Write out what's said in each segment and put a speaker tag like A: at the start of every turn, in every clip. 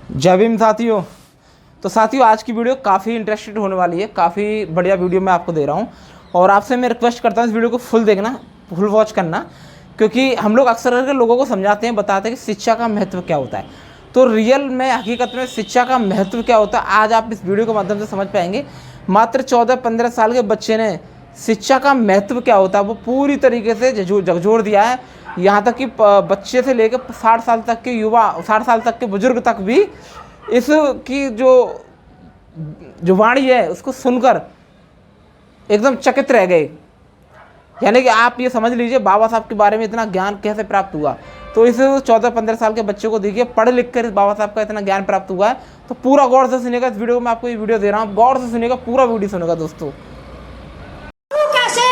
A: जय भीम साथियों। तो साथियों आज की वीडियो काफ़ी इंटरेस्टेड होने वाली है, काफ़ी बढ़िया वीडियो मैं आपको दे रहा हूँ और आपसे मैं रिक्वेस्ट करता हूँ इस वीडियो को फुल देखना, फुल वॉच करना, क्योंकि हम लोग अक्सर करके लोगों को समझाते हैं, बताते हैं कि शिक्षा का महत्व क्या होता है। तो रियल में हकीकत में शिक्षा का महत्व क्या होता है आज आप इस वीडियो के माध्यम से समझ पाएंगे। मात्र 14-15 साल के बच्चे ने शिक्षा का महत्व क्या होता है वो पूरी तरीके से झकझोर दिया है। यहाँ तक कि बच्चे से लेकर 60 साल तक के युवा, 60 साल तक के बुजुर्ग तक भी इसकी जो वाणी है उसको सुनकर एकदम चकित रह गए। यानी कि आप ये समझ लीजिए बाबा साहब के बारे में इतना ज्ञान कैसे प्राप्त हुआ। तो इस 14-15 साल के बच्चे को देखिए, पढ़ लिख कर इस बाबा साहब का इतना ज्ञान प्राप्त हुआ है। तो पूरा गौर से सुनिएगा, इस वीडियो में आपको ये वीडियो दे रहा हूँ, गौर से सुनिएगा, पूरा वीडियो सुनेगा दोस्तों।
B: कैसे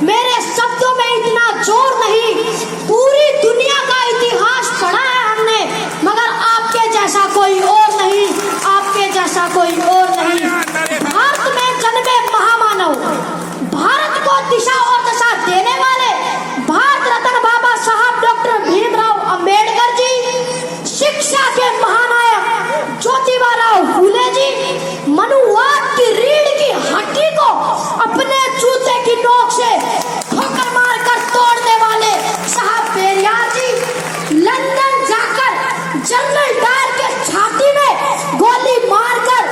B: मेरे शब्दों में इतना जोर नहीं, पूरी दुनिया का इतिहास पढ़ा है हमने, मगर आपके जैसा कोई और नहीं, आपके जैसा कोई और नहीं। भारत में जन्मे महामानव, भारत को दिशा और दशा देने वाले भारत रत्न बाबा साहब डॉक्टर भीमराव अंबेडकर जी, शिक्षा के महानायक ज्योतिबा फूले जी, मनुवाद की रीढ़ की हड्डी को अपने जूते की नोक से ठोकर मारकर तोड़ने वाले साहब पेरियार जी, लंदन जाकर जनरल डायर के छाती में गोली मारकर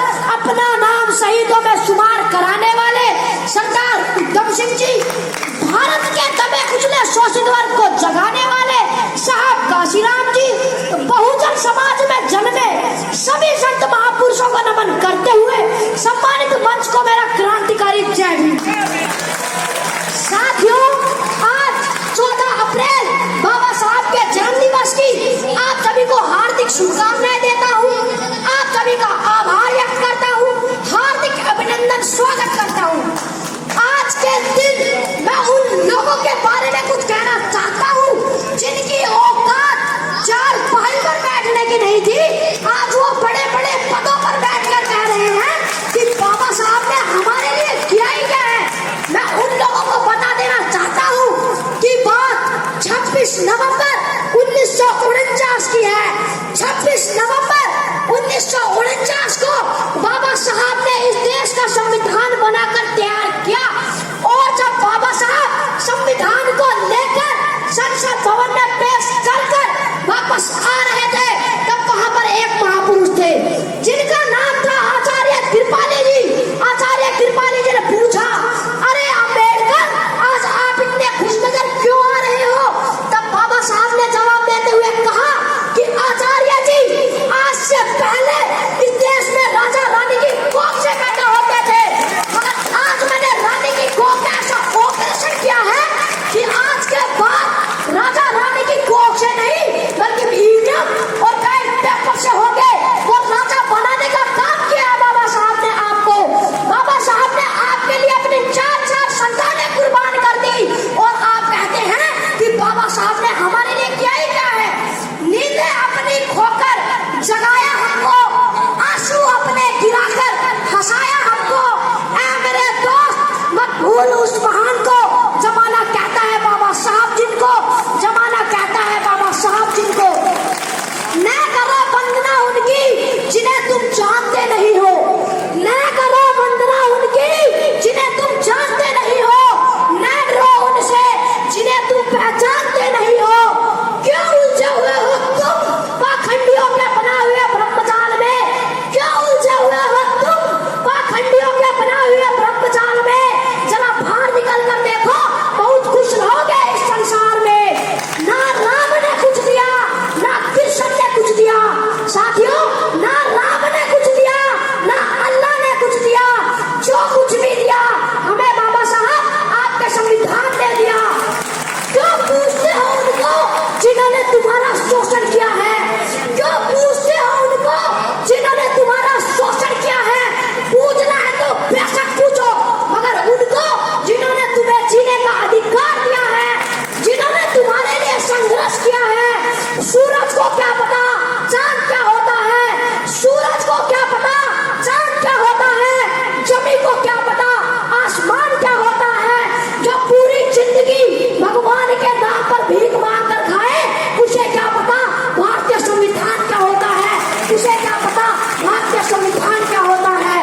B: पता भारतीय संविधान क्या होता है।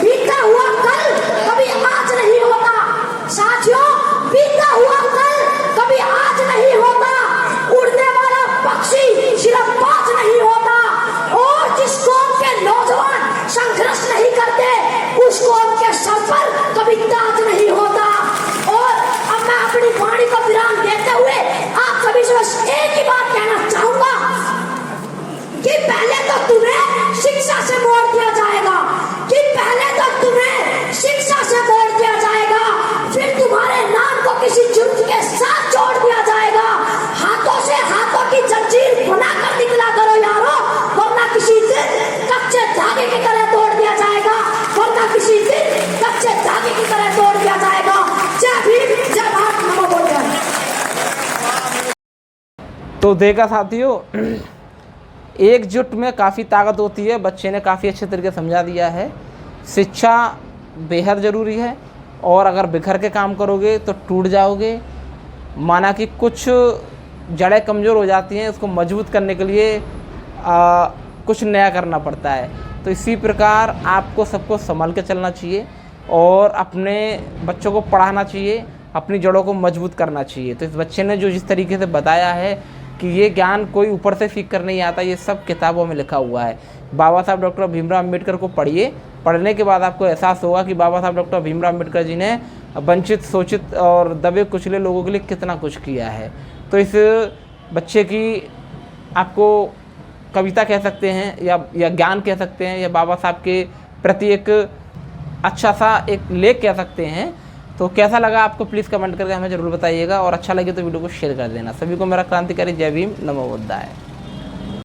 B: बीता हुआ कल कभी आज नहीं होता साथियों, बीता हुआ कल कभी आज नहीं होता। उड़ने वाला पक्षी सिर्फ बाज नहीं होता। और जिस कौम के नौजवान संघर्ष नहीं करते उस कौम के सर पर कभी ताज नहीं होता। और अब मैं अपनी वाणी को विराम देते हुए आप सभी से बस एक ही बात कहना चाहूंगा कि पहले तो तुम्हें शिक्षा से मोड़ दिया जाएगा, कि पहले तो तुम्हें शिक्षा से मोड़ दिया जाएगा, फिर तुम्हारे नाम को किसी जुर्म के साथ जोड़ दिया जाएगा। हाथों से हाथों की जंजीर बनाकर निकला करो यारो, वरना किसी दिन कच्चे धागे की तरह तोड़ दिया जाएगा, वरना किसी दिन कच्चे धागे की तरह तोड़ दिया जाएगा। जय भीम, जय भारत, नमो बुद्धाय।
A: तो देखा साथियों, एकजुट में काफ़ी ताकत होती है। बच्चे ने काफ़ी अच्छे तरीके से समझा दिया है। शिक्षा बेहद ज़रूरी है और अगर बिखर के काम करोगे तो टूट जाओगे। माना कि कुछ जड़ें कमज़ोर हो जाती हैं, उसको मजबूत करने के लिए कुछ नया करना पड़ता है। तो इसी प्रकार आपको सबको संभल के चलना चाहिए और अपने बच्चों को पढ़ाना चाहिए, अपनी जड़ों को मजबूत करना चाहिए। तो इस बच्चे ने जो जिस तरीके से बताया है कि ये ज्ञान कोई ऊपर से सीख कर नहीं आता, ये सब किताबों में लिखा हुआ है। बाबा साहब डॉक्टर भीमराव अम्बेडकर को पढ़िए, पढ़ने के बाद आपको एहसास होगा कि बाबा साहब डॉक्टर भीमराव अम्बेडकर जी ने वंचित, शोषित और दबे कुचले लोगों के लिए कितना कुछ किया है। तो इस बच्चे की आपको कविता कह सकते हैं या ज्ञान कह सकते हैं या बाबा साहब के प्रति एक अच्छा सा एक लेख कह सकते हैं। तो कैसा लगा आपको प्लीज़ कमेंट करके हमें ज़रूर बताइएगा और अच्छा लगे तो वीडियो को शेयर कर देना। सभी को मेरा क्रांतिकारी जय भीम, नमो बुद्धाय।